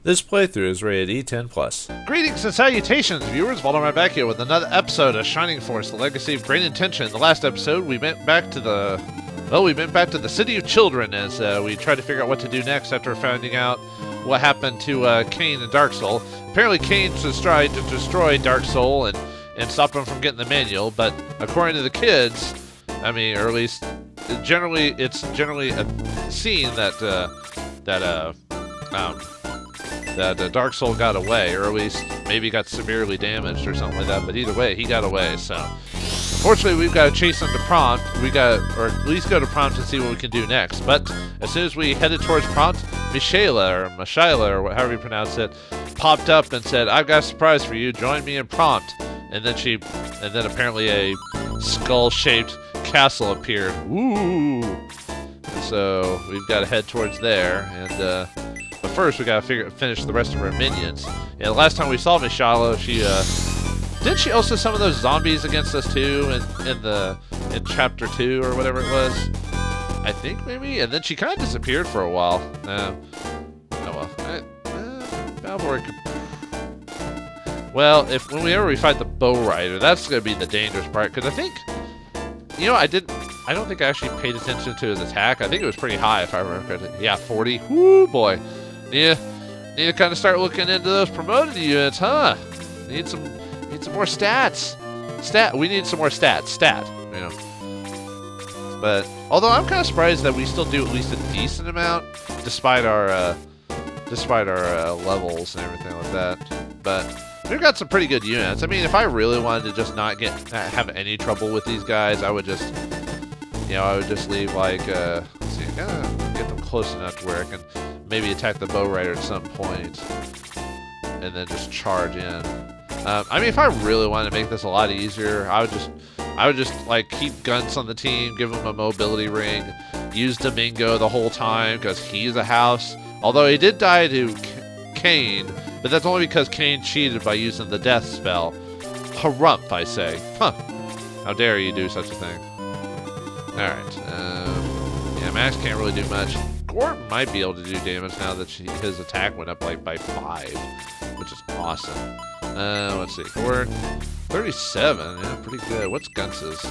This playthrough is rated E10+. Greetings and salutations, viewers. Vauldemare back here with another episode of Shining Force, the Legacy of Great Intention. In the last episode, we went back to the City of Children as we tried to figure out what to do next after finding out what happened to Cain and Dark Soul. Apparently, Cain tried to destroy Dark Soul and stop him from getting the manual, but according to the kids, I mean, or at least it's generally a scene that Dark Soul got away, or at least maybe got severely damaged or something like that. But either way, he got away. So, fortunately, we've got to chase him to Prompt. Or at least go to Prompt and see what we can do next. But as soon as we headed towards Prompt, Mishaela, or however you pronounce it, popped up and said, "I've got a surprise for you. Join me in Prompt." And then apparently a skull-shaped castle appeared. Ooh! And so we've got to head towards there and. But first, we gotta finish the rest of our minions. Yeah, the last time we saw Mishaela, did she also summon those zombies against us too in chapter 2 or whatever it was? I think maybe, and then she kind of disappeared for a while. Oh well. Vauldemare could. Well, whenever we fight the bow rider, that's gonna be the dangerous part because I think, I don't think I actually paid attention to his attack. I think it was pretty high if I remember correctly. Yeah, 40. Whoo boy. Need to kind of start looking into those promoted units, huh? Need some more stats. We need some more stats. But although I'm kind of surprised that we still do at least a decent amount, despite our levels and everything like that. But we've got some pretty good units. I mean, if I really wanted to just not have any trouble with these guys, I would just leave like let's see, I gotta get them close enough to where I can maybe attack the bow rider at some point, and then just charge in. I mean, if I really wanted to make this a lot easier, I would just like keep Guns on the team, give him a mobility ring, use Domingo the whole time because he's a house. Although he did die to Cain, but that's only because Cain cheated by using the death spell. Harumph, I say. Huh? How dare you do such a thing? All right. Yeah, Max can't really do much. Gordon might be able to do damage now that his attack went up like by 5, which is awesome. Let's see, Gordon, 37, yeah, pretty good. What's Guns's?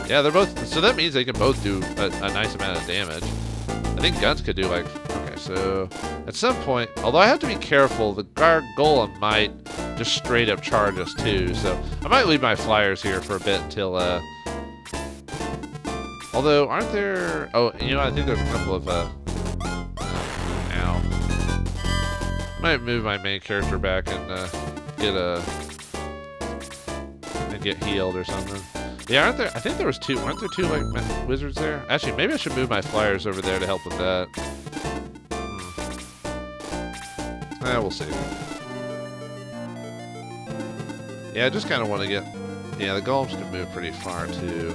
Yeah, they're both, so that means they can both do a nice amount of damage. I think Guns could do like, okay, so at some point, although I have to be careful, the guard golem might just straight up charge us too, so I might leave my flyers here for a bit until, although aren't there, I think there's a couple of, might move my main character back and get healed or something. Yeah, aren't there? I think there was 2. Aren't there 2 like wizards there? Actually, maybe I should move my flyers over there to help with that. We'll see. Yeah, I just kind of want to get. Yeah, the golems can move pretty far too.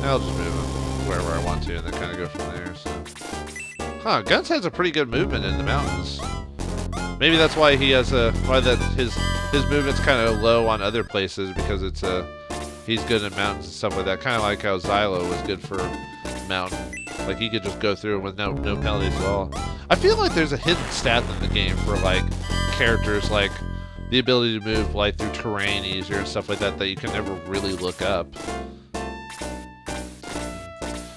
I'll just move him wherever I want to and then kind of go from there, so. Huh, Guns has a pretty good movement in the mountains. Maybe that's why he has his movement's kind of low on other places because it's he's good in mountains and stuff like that. Kind of like how Xylo was good for mountain. Like he could just go through with no penalties at all. I feel like there's a hidden stat in the game for like characters like the ability to move like through terrain easier and stuff like that you can never really look up.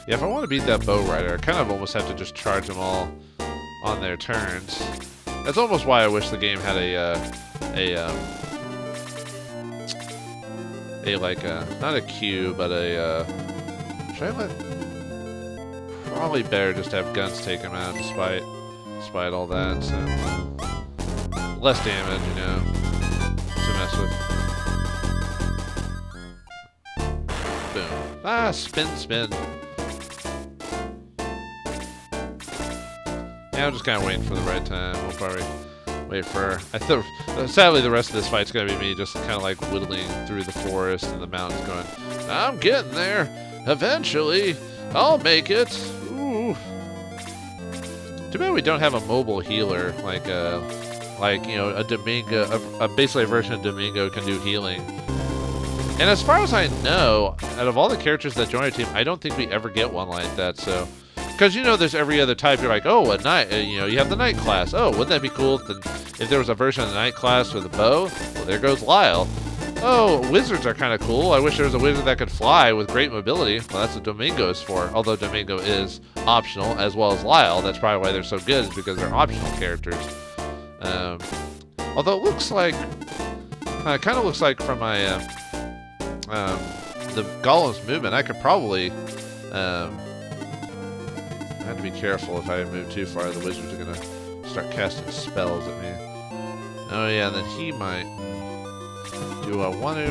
Yeah, if I want to beat that bow rider, I kind of almost have to just charge them all on their turns. That's almost why I wish the game had not a queue, but should I probably better just have Guns take him out despite all that, so less damage, to mess with. Boom. Ah, spin. Yeah, I'm just kind of waiting for the right time. We'll probably wait for. Sadly, the rest of this fight's gonna be me just kind of like whittling through the forest and the mountains, going, "I'm getting there. Eventually, I'll make it." Ooh. Too bad we don't have a mobile healer like a Domingo. Basically a version of Domingo can do healing. And as far as I know, out of all the characters that join our team, I don't think we ever get one like that. So, because you know, there's every other type. You're like, oh, a knight. You know, you have the knight class. Oh, wouldn't that be cool? Then, if there was a version of the knight class with a bow, well, there goes Lyle. Oh, wizards are kind of cool. I wish there was a wizard that could fly with great mobility. Well, that's what Domingo is for. Although Domingo is optional, as well as Lyle. That's probably why they're so good, is because they're optional characters. Although it looks like, it kind of looks like from my the Golem's movement, I could probably. I have to be careful if I move too far. The wizards are gonna start casting spells at me. Oh yeah, and then he might. Do I want to?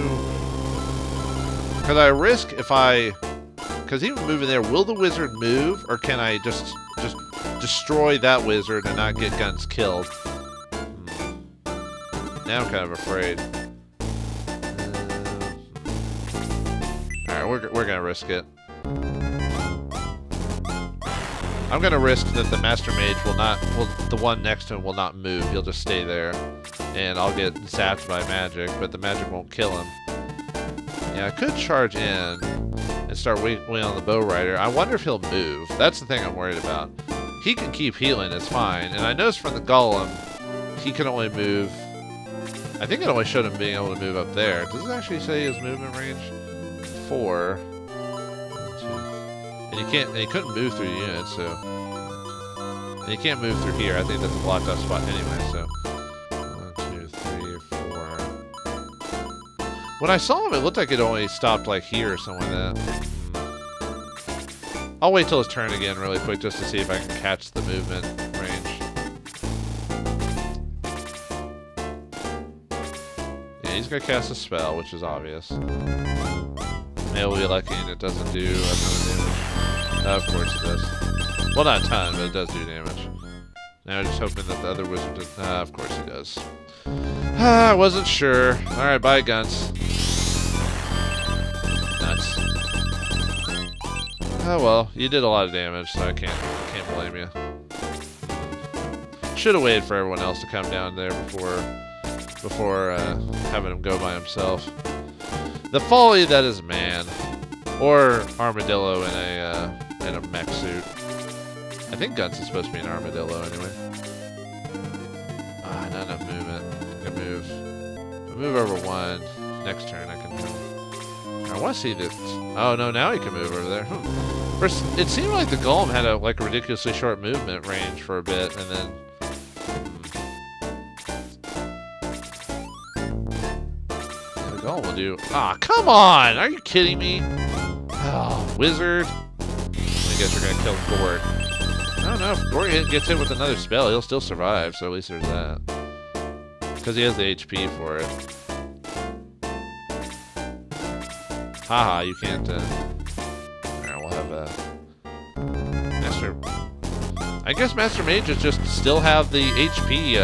Could I risk if I? Because even moving there, will the wizard move, or can I just destroy that wizard and not get guns killed? Now I'm kind of afraid. All right, we're gonna risk it. I'm gonna risk that the Master Mage the one next to him will not move. He'll just stay there, and I'll get zapped by magic, but the magic won't kill him. Yeah, I could charge in and start waiting on the Bow Rider. I wonder if he'll move. That's the thing I'm worried about. He can keep healing, it's fine. And I noticed from the Golem, he can only move. I think it only showed him being able to move up there. Does it actually say his movement range? 4. And he couldn't move through the unit, so. And he can't move through here. I think that's a blocked off spot anyway, so. 1, 2, 3, 4. When I saw him, it looked like it only stopped like here or something like that. I'll wait till his turn again really quick just to see if I can catch the movement range. Yeah, he's gonna cast a spell, which is obvious. Maybe we'll be lucky and it doesn't do a ton of damage. Of course it does. Well, not a ton, but it does do damage. Now I'm just hoping that the other wizard does. Of course he does. I wasn't sure. Alright, bye, Guns. Nuts. Oh well, you did a lot of damage, so I can't blame you. Should have waited for everyone else to come down there before having him go by himself. The folly that is man, or Armadillo in a mech suit. I think Guns is supposed to be an Armadillo anyway. Ah, not enough movement. I can move. If I move over 1. Next turn I can move. I want to see this. Oh no, now he can move over there. First, it seemed like the Golem had a ridiculously short movement range for a bit, and then. The Golem will do. Ah, come on! Are you kidding me? Oh, wizard. I guess we're gonna kill Gort. I don't know, if Gort gets hit with another spell, he'll still survive, so at least there's that. Because he has the HP for it. Haha, you can't, Alright, we'll have, Master... I guess Master Mages just still have the HP,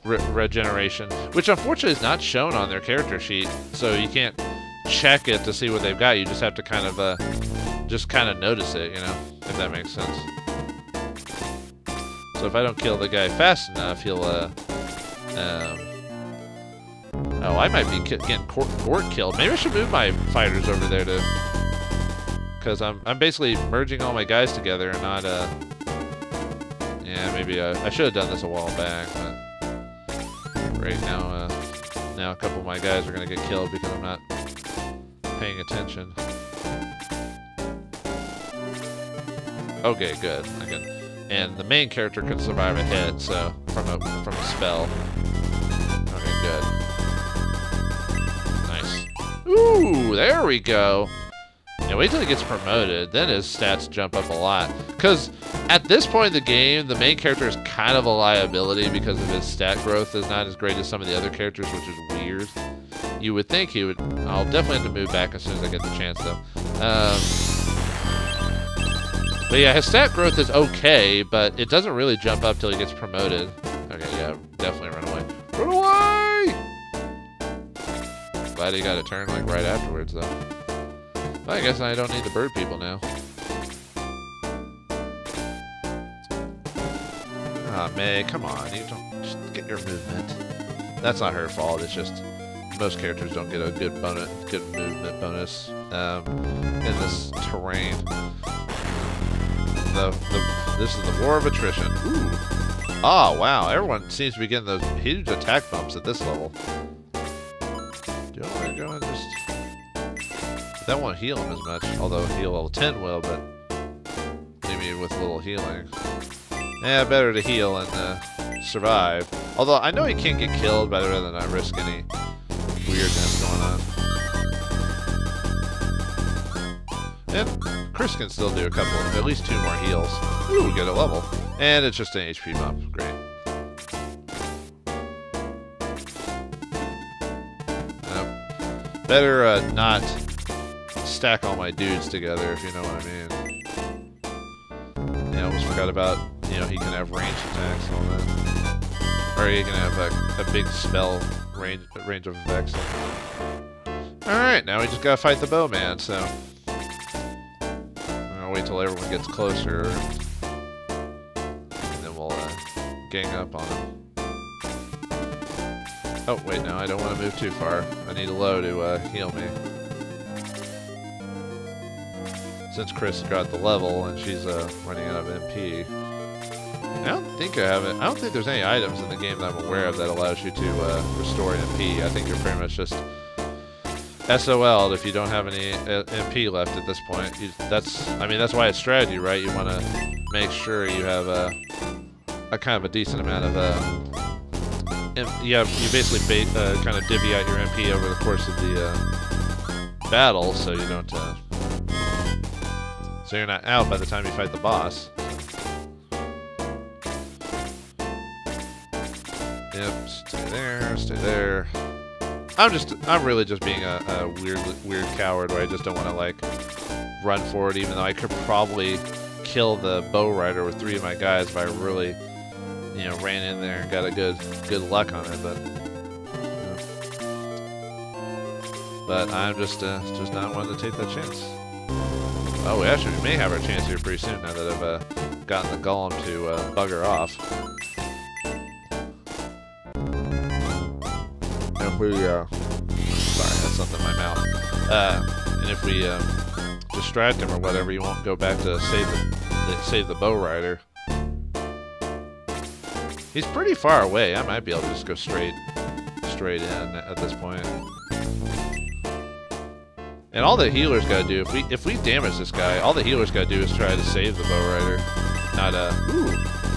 regeneration, which unfortunately is not shown on their character sheet, so you can't check it to see what they've got. You just have to kind of notice it, you know, if that makes sense. So if I don't kill the guy fast enough, he'll oh, I might be getting Gort killed. Maybe I should move my fighters over there to, because I'm basically merging all my guys together and not yeah, maybe I should have done this a while back, but right now now a couple of my guys are gonna get killed because I'm not paying attention. Okay, good. I can, and the main character can survive a hit, so from a spell. Okay, good. Nice. Ooh, there we go. Yeah, wait till he gets promoted, then his stats jump up a lot. Because at this point in the game, the main character is kind of a liability because of his stat growth is not as great as some of the other characters, which is weird. You would think he would. I'll definitely have to move back as soon as I get the chance, though. But yeah, his stat growth is okay, but it doesn't really jump up till he gets promoted. Okay, yeah, definitely run away. Run away! Glad he got a turn like right afterwards, though. Well, I guess I don't need the bird people now. Ah, May, come on, you don't just get your movement. That's not her fault. It's just most characters don't get a good movement bonus in this terrain. This is the war of attrition. Ooh. Oh, wow. Everyone seems to be getting those huge attack bumps at this level. Do I want to go and just... That won't heal him as much, although heal level 10 will, but maybe with a little healing. Yeah, better to heal and survive. Although I know he can't get killed, but I'd rather not risk any weirdness going on. And Chris can still do a couple, at least 2 more heals. Ooh, get a level. And it's just an HP bump. Great. Better not stack all my dudes together, if you know what I mean. Yeah, I almost forgot about, you know, he can have range attacks and all that. Or he can have a big spell range of effects. Alright, now we just gotta fight the bowman, so... I'll wait till everyone gets closer. And then we'll gang up on him. Oh, wait, no, I don't want to move too far. I need a low to heal me. Since Chris got the level and she's running out of MP. I don't think there's any items in the game that I'm aware of that allows you to restore MP. I think you're pretty much just SOL'd if you don't have any MP left at this point. That's why it's strategy, right? You want to make sure you have a kind of a decent amount of you basically kind of divvy out your MP over the course of the battle, so you don't so you're not out by the time you fight the boss. Yep, stay there, stay there. I'm really just being a weird coward where I just don't want to like run forward, even though I could probably kill the bow rider with 3 of my guys if I really, you know, ran in there and got a good luck on it, but I'm just not wanting to take that chance. Oh, we may have our chance here pretty soon now that I've gotten the golem to bugger off. If we, sorry, that's something in my mouth. And if we distract him or whatever, he won't go back to save the bow rider. He's pretty far away. I might be able to just go straight in at this point. And all the healers gotta do, if we damage this guy, all the healers gotta do is try to save the bow rider. Not ooh.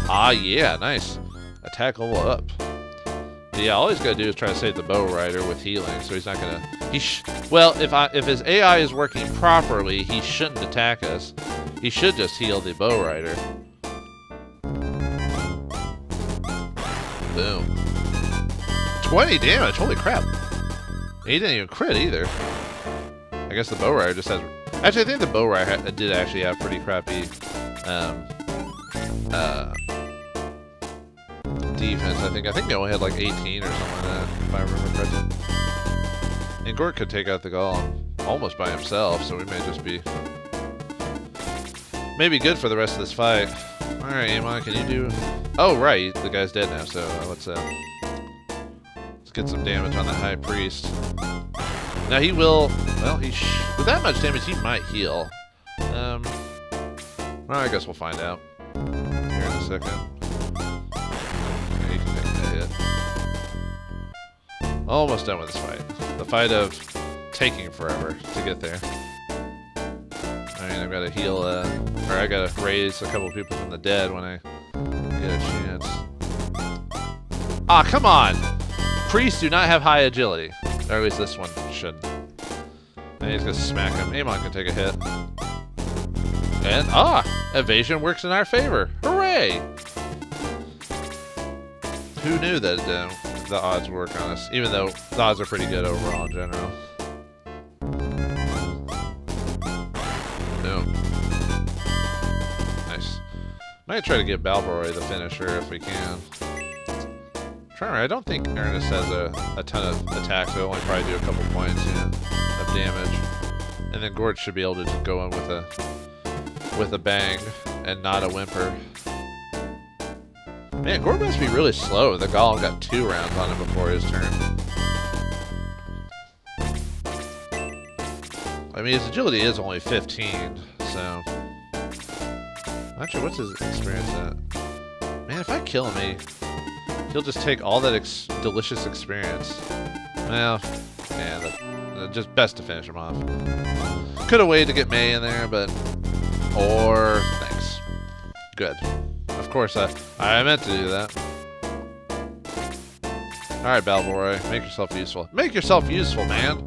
Ah, yeah, nice. Attack level up. Yeah, all he's gotta do is try to save the bow rider with healing, so he's not gonna... Well, if his AI is working properly, he shouldn't attack us. He should just heal the bow rider. Boom. 20 damage, holy crap. He didn't even crit either. I guess the bow rider just has... Actually, I think the bow rider did actually have pretty crappy defense. I think they only had like 18 or something like that, if I remember correctly. And Gort could take out the golem almost by himself, so we may just be maybe good for the rest of this fight. All right, Amon, can you do? Oh, right, the guy's dead now. So let's get some damage on the high priest. Now he will. Well, with that much damage, he might heal. Well, I guess we'll find out here in a second. Almost done with this fight. The fight of taking forever to get there. I mean, I've got to heal, or I got to raise a couple people from the dead when I get a chance. Ah, come on! Priests do not have high agility. Or at least this one shouldn't. And he's going to smack him. Amon can take a hit. And, evasion works in our favor. Hooray! Who knew that the odds would work on us, even though the odds are pretty good overall in general. Boom. Nice. Might try to get Balboroy the finisher if we can. I don't think Ernest has a ton of attacks, so he'll only probably do a couple points of damage. And then Gort should be able to just go in with a bang and not a whimper. Man, Gort must be really slow. The golem got 2 rounds on him before his turn. mean, his agility is only 15, so... Not sure what's his experience at. Man, if I kill him, he'll just take all that delicious experience. Well, yeah, just best to finish him off. Could have waited to get May in there, but... Or... Thanks. Good. Of course, I meant to do that. Alright, Vauldemare, make yourself useful. Make yourself useful, man!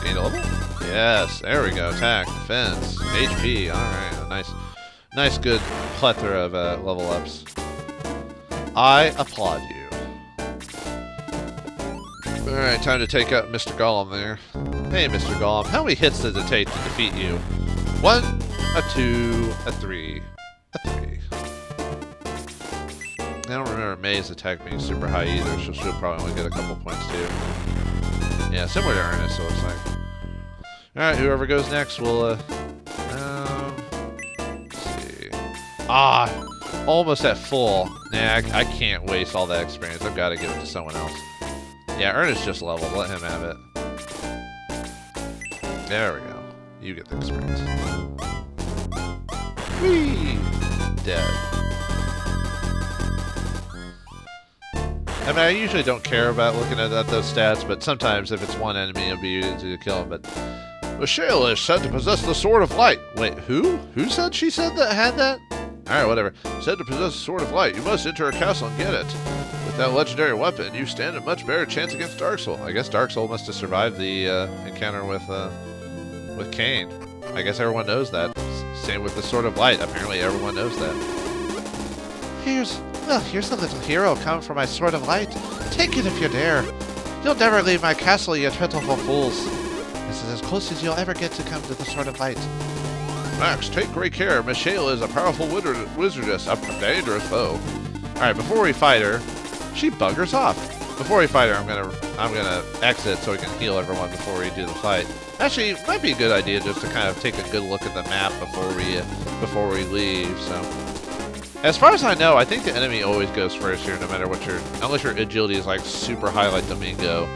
Gain a level? Yes, there we go. Attack, defense, HP. Alright, nice good plethora of level ups. I applaud you. Alright, time to take out Mr. Golem there. Hey, Mr. Golem, how many hits does it take to defeat you? 1, a 2, a 3, a 3. I don't remember May's attack being super high either, so she'll probably only get a couple points too. Yeah, similar to Ernest, so it looks like. Alright, whoever goes next will, let's see. Almost at full. Nah, I can't waste all that experience. I've got to give it to someone else. Yeah, Ernest just leveled. Let him have it. There we go. You get the experience. Whee! Dead. I mean, I usually don't care about looking at those stats, but sometimes if it's one enemy, it'll be easy to kill him. But Mishaela is said to possess the Sword of Light. Wait, who? Who said she said that had that? Alright, whatever. Said to possess the Sword of Light. You must enter a castle and get it. With that legendary weapon, you stand a much better chance against Darksoul. I guess Darksoul must have survived the encounter with Cain. I guess everyone knows that. Same with the Sword of Light. Apparently everyone knows that. Here's the little hero come for my Sword of Light. Take it if you dare. You'll never leave my castle, you pitiful fools. This is as close as you'll ever get to come to the Sword of Light. Max, take great care. Mishaela is a powerful wizardess, a dangerous foe. Alright, before we fight her, she buggers off. Before we fight her, I'm gonna exit so we can heal everyone before we do the fight. Actually, it might be a good idea just to kind of take a good look at the map before we leave. So, as far as I know, I think the enemy always goes first here, no matter what unless your agility is like super high, like Domingo.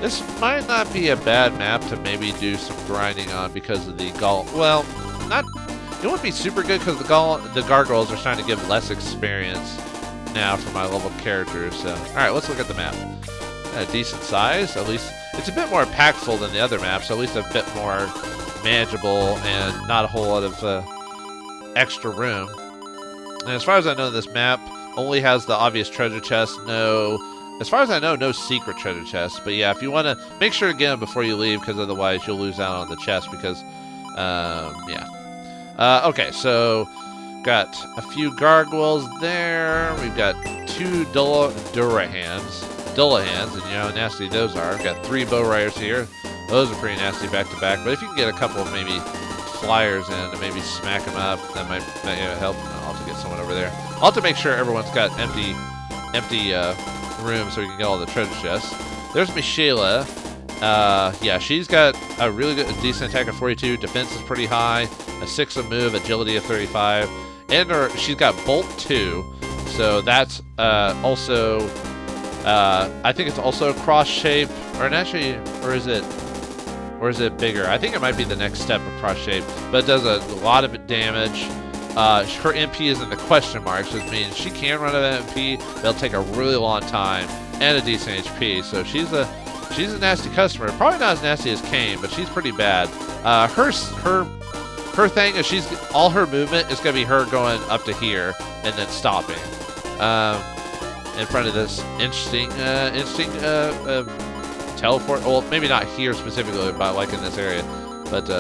This might not be a bad map to maybe do some grinding on because of the well, it wouldn't be super good because the gargoyles are starting to give less experience now for my level characters. So, all right, let's look at the map. A decent size, at least. It's a bit more impactful than the other maps, so at least a bit more manageable and not a whole lot of extra room. And as far as I know, this map only has the obvious treasure chest. As far as I know, no secret treasure chests. But yeah, if you want to, make sure to get them before you leave, because otherwise you'll lose out on the chest. Because, yeah. Okay, so got a few gargoyles there. We've got 2 Dullahans, and you know how nasty those are. We've got 3 bow riders here. Those are pretty nasty back to back. But if you can get a couple of maybe flyers in and maybe smack them up, that might help. I'll have to get someone over there. I'll have to make sure everyone's got empty room so we can get all the treasure chests. There's Mishaela. Yeah, she's got a really good, decent attack of 42. Defense is pretty high. A 6 of move, agility of 35, and she's got bolt 2. So that's also. I think it's also a cross shape, or is it bigger? I think it might be the next step of cross shape, but it does a lot of damage. Her MP is in the question marks, which means she can run out of MP. They'll take a really long time and a decent HP. So she's a nasty customer. Probably not as nasty as Cain, but she's pretty bad. Her thing is all her movement is gonna be her going up to here and then stopping in front of this instinct teleport. Well, maybe not here specifically, but like in this area. But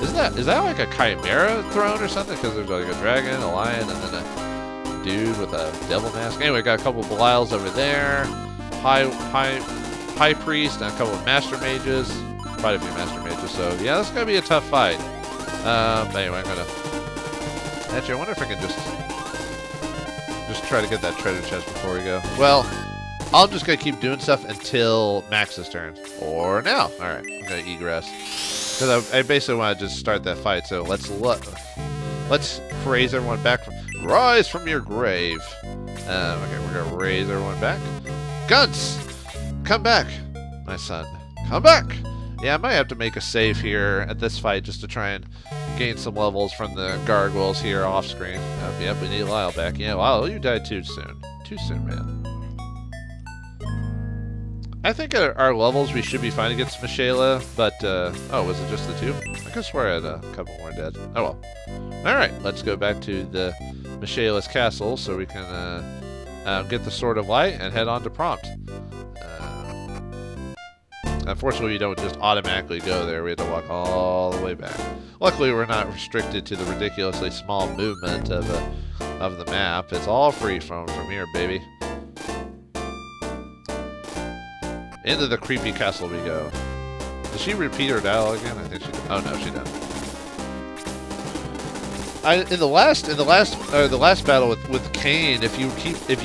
is that like a chimera throne or something? Because there's like a dragon, a lion, and then a dude with a devil mask. Anyway, got a couple of Belials over there, high priest, and a couple of master mages. Quite a few master mages. So yeah, that's gonna be a tough fight. But anyway, actually, I wonder if I can just try to get that treasure chest before we go. Well, I'm just gonna keep doing stuff until Max's turn, or now. All right, I'm gonna egress. Because I basically want to just start that fight, so let's raise everyone back. Rise from your grave. Okay, we're going to raise everyone back. Guns! Come back, my son. Come back! Yeah, I might have to make a save here at this fight just to try and gain some levels from the gargoyles here off screen. Oh, yep, we need Lyle back. Yeah, wow, you died too soon. Too soon, man. I think at our levels we should be fine against Mishaela, but, oh, was it just the two? I could swear I had a couple more dead. Oh well. Alright, let's go back to the Mishaela's castle so we can, get the Sword of Light and head on to Prompt. Unfortunately, we don't just automatically go there. We have to walk all the way back. Luckily, we're not restricted to the ridiculously small movement of the map. It's all free from here, baby. Into the creepy castle we go. Does she repeat her dialogue again? I think she did. Oh no, she doesn't. In the last battle with Cain, if you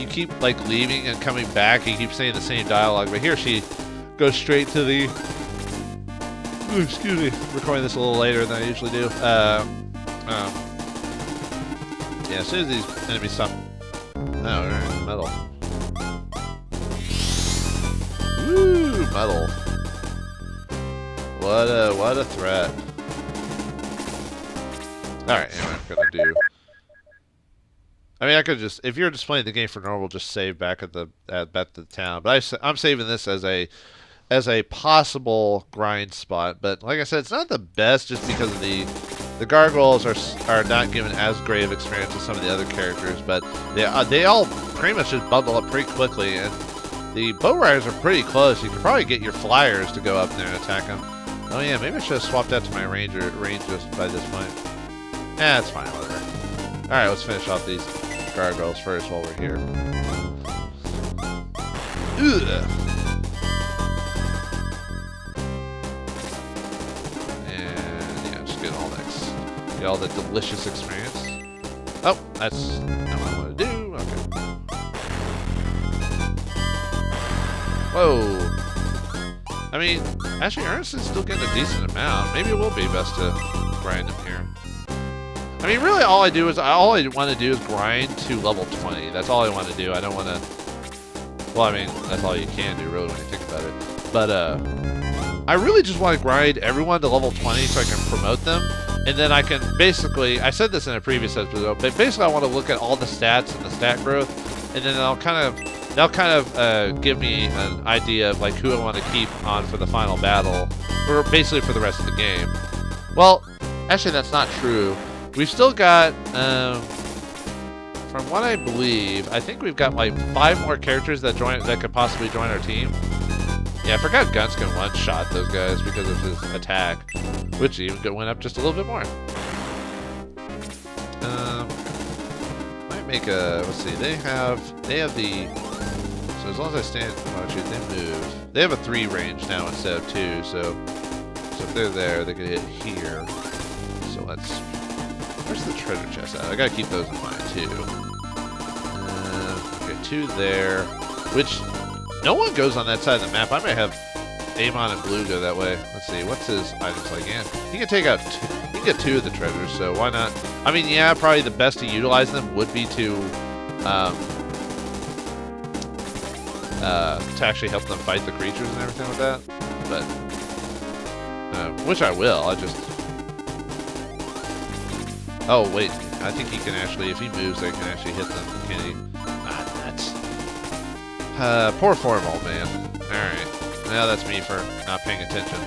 keep like leaving and coming back, he keeps saying the same dialogue. But here she goes straight to the. Ooh, excuse me, recording this a little later than I usually do. Yeah, as soon as these enemies stop. Oh, right, metal. Woo, metal. What a threat. Alright, anyway, I'm gonna do. I mean, I could just, if you're just playing the game for normal, just save back at the town. But I'm saving this as a possible grind spot. But like I said, it's not the best just because of the gargoyles are not given as great of experience as some of the other characters. But they all pretty much just bundle up pretty quickly, and the bow riders are pretty close. You could probably get your flyers to go up there and attack them. Oh yeah, maybe I should have swapped out to my range just by this point. Eh, it's fine, whatever. Alright, let's finish off these gargoyles first while we're here. Ugh. And yeah, just get all the delicious experience. Oh, that's not what I want to do. Okay. Whoa. I mean, actually, Ernest is still getting a decent amount. Maybe it will be best to grind him here. I mean, really, all I want to do is grind to level 20. That's all I want to do. I don't want to. Well, I mean, that's all you can do, really, when you think about it. But I really just want to grind everyone to level 20 so I can promote them, and then I can basically. I said this in a previous episode, but basically, I want to look at all the stats and the stat growth, and then they'll kind of give me an idea of like who I want to keep on for the final battle, or basically for the rest of the game. Well, actually, that's not true. We've still got, from what I believe, I think we've got like 5 more characters that could possibly join our team. Yeah, I forgot Guns can one-shot those guys because of his attack, which even went up just a little bit more. Might make a. Let's see. They have the. So as long as I stand, watch it, they move. They have a 3 range now instead of 2. So if they're there, they could hit here. So let's. Where's the treasure chest at? I gotta keep those in mind too. Okay, 2 there. Which no one goes on that side of the map. I might have Amon and Blue go that way. Let's see, what's his items like? Yeah, he can take out. He can get 2 of the treasures. So why not? I mean, yeah, probably the best to utilize them would be to actually help them fight the creatures and everything like that. But which I will. I just. Oh, wait. I think he can actually, if he moves, they can actually hit them. Can he? Ah, nuts. Poor form, old man. Alright. Now that's me for not paying attention.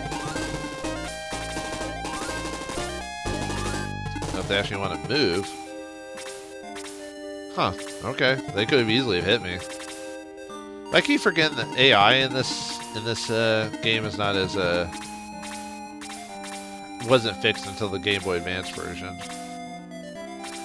So if they actually want to move. Huh. Okay. They could have easily hit me. I keep forgetting that AI in this game is not as, wasn't fixed until the Game Boy Advance version.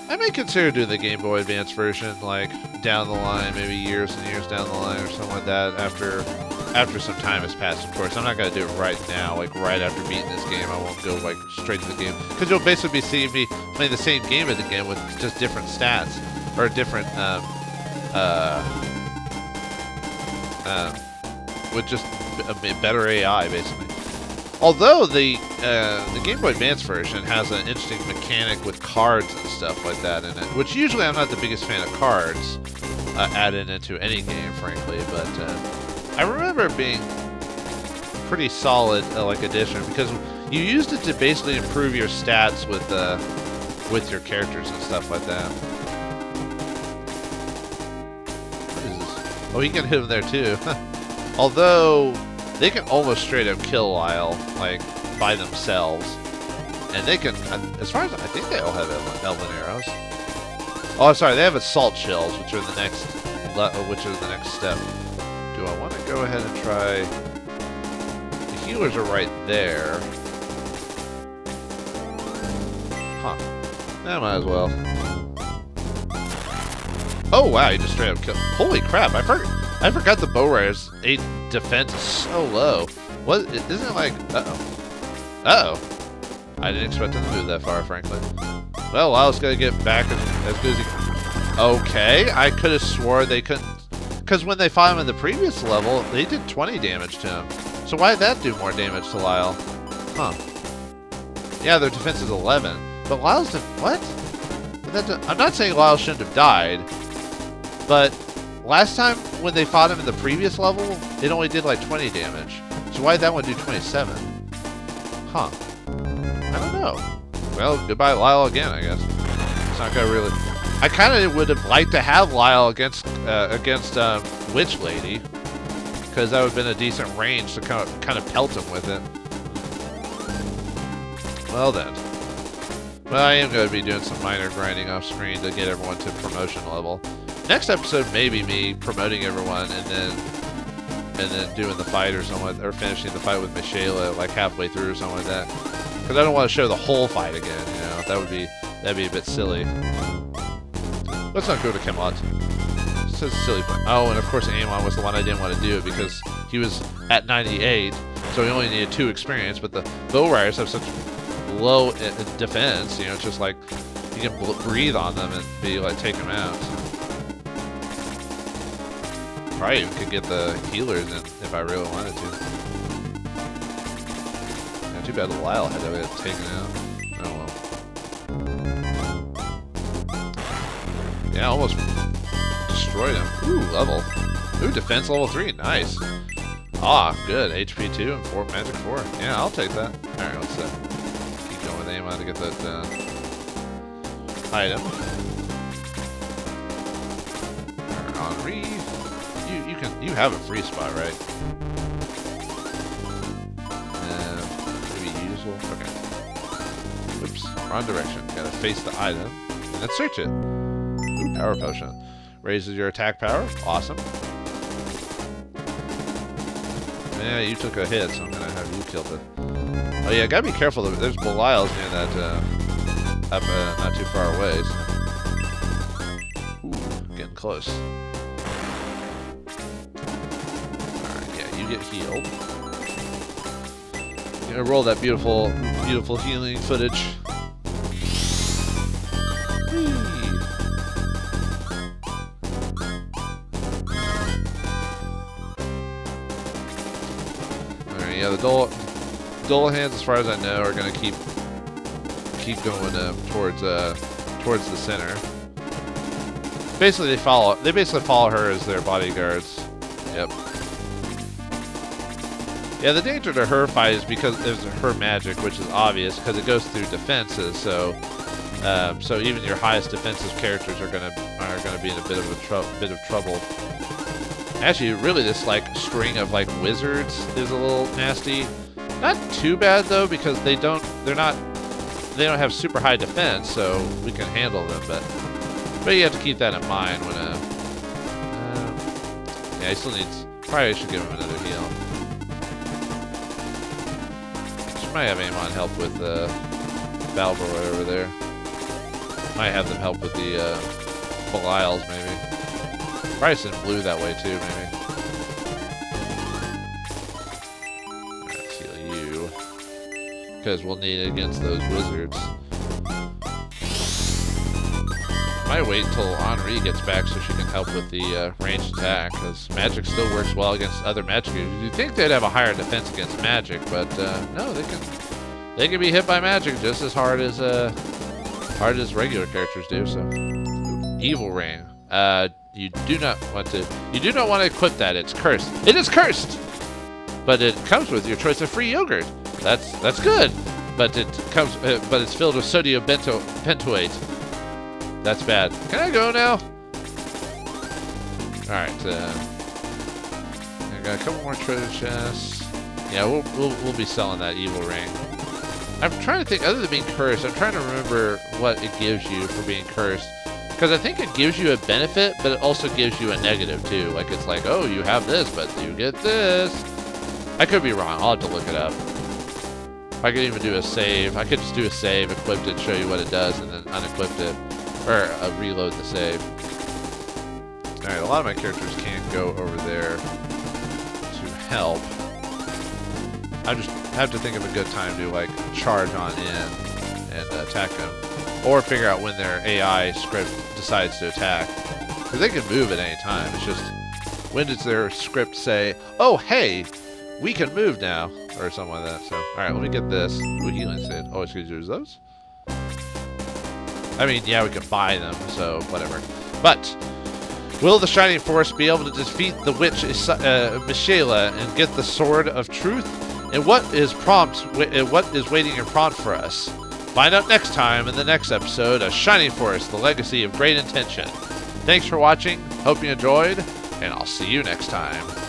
I may consider doing the Game Boy Advance version, like, down the line, maybe years and years down the line or something like that, after some time has passed, of course. I'm not going to do it right now, like, right after beating this game. I won't go, like, straight to the game. Because you'll basically be seeing me playing the same game again with just different stats, or different, with just a better AI, basically. Although the Game Boy Advance version has an interesting mechanic with cards and stuff like that in it, which usually I'm not the biggest fan of cards, added into any game, frankly. But I remember it being pretty solid, like addition, because you used it to basically improve your stats with your characters and stuff like that. What is this? Oh, you can hit him there too. Although they can almost straight up kill Lyle, like by themselves, and they can, as far as I think, they all have elven arrows. Oh, I'm sorry, they have assault shells, which are the next step. Do I want to go ahead and try? The healers are right there. Huh. I might as well. Oh wow, he just straight up killed. Holy crap! I forgot the bow rider's defense is so low. What? Isn't it like? Uh oh. I didn't expect him to move that far, frankly. Well, Lyle's gonna get back as good as he can. Okay, I could have swore they couldn't, because when they fought him in the previous level, they did 20 damage to him. So why did that do more damage to Lyle? Huh. Yeah, their defense is 11. But Lyle's what? I'm not saying Lyle shouldn't have died, but last time when they fought him in the previous level, it only did like 20 damage. So why did that one do 27? Huh. I don't know. Well, goodbye Lyle again, I guess. It's not gonna really. I kind of would have liked to have Lyle against Witch Lady, because that would have been a decent range to kind of pelt him with it. Well then. Well, I am going to be doing some minor grinding off screen to get everyone to promotion level. Next episode may be me promoting everyone and then doing the fight or something, or finishing the fight with Mishaela like halfway through or something like that. Because I don't want to show the whole fight again. You know, that'd be a bit silly. Let's not go to Camelot. It's just a silly fight. Oh, and of course Amon was the one I didn't want to do because he was at 98, so he only needed 2 experience. But the bow riders have such low defense, you know, it's just like you can breathe on them and be like take them out. Probably even could get the healers in if I really wanted to. Not too bad Lyle had to get taken out. Oh well. Yeah, almost destroyed him. Ooh, level. Ooh, defense level 3, nice. Ah, good. HP 2 and 4 magic 4. Yeah, I'll take that. Alright, let's going with Amon to get that item. Henri, you have a free spot, right? Maybe useful. Okay. Oops, wrong direction. Gotta face the item and then search it. Ooh, power potion raises your attack power. Awesome. Yeah, you took a hit, so I'm gonna have you killed it. Oh yeah, gotta be careful. There's Belials near that, up not too far away. So. Ooh, getting close. Alright, yeah, you get healed. You're gonna roll that beautiful healing footage. Alright, yeah, the Dull hands, as far as I know, are gonna keep going towards the center. Basically, they basically follow her as their bodyguards. Yep. Yeah, the danger to her fight is because of her magic, which is obvious because it goes through defenses. So even your highest defensive characters are gonna be in a bit of trouble. Actually, really, this like string of like wizards is a little nasty. Not too bad though, because they don't have super high defense, so we can handle them. But you have to keep that in mind when yeah, he still needs. Probably should give him another heal. She might have Amon help with Vauldemare over there. Might have them help with the Belials maybe. Probably send blue that way too, maybe. Because we'll need it against those wizards. Might wait until Henri gets back so she can help with the ranged attack, because magic still works well against other magic users. You'd think they'd have a higher defense against magic, but no, they can be hit by magic just as hard as regular characters do. So, Evil Ring. You do not want to equip that. It's cursed. It is cursed! But it comes with your choice of free yogurt. That's good. But it's filled with sodium pentoate. That's bad. Can I go now? Alright, I got a couple more treasure chests. Yeah, we'll be selling that evil ring. I'm trying to think, other than being cursed, I'm trying to remember what it gives you for being cursed. Because I think it gives you a benefit, but it also gives you a negative too. Like, it's like, oh, you have this, but you get this. I could be wrong. I'll have to look it up. I could even do a save. I could just do a save, equip it, show you what it does, and then unequip it. Or reload the save. Alright, a lot of my characters can't go over there to help. I just have to think of a good time to, like, charge on in and attack them. Or figure out when their AI script decides to attack. Because they can move at any time. It's just, when does their script say, oh, hey, we can move now? Or something like that. So, alright, let me get this. Ooh, healing save. Oh, it's going to use those? I mean, yeah, we can buy them, so whatever. But, will the Shining Force be able to defeat the witch Mishaela and get the Sword of Truth? And what is waiting in prompt for us? Find out next time in the next episode of Shining Force, the Legacy of Great Intention. Thanks for watching, hope you enjoyed, and I'll see you next time.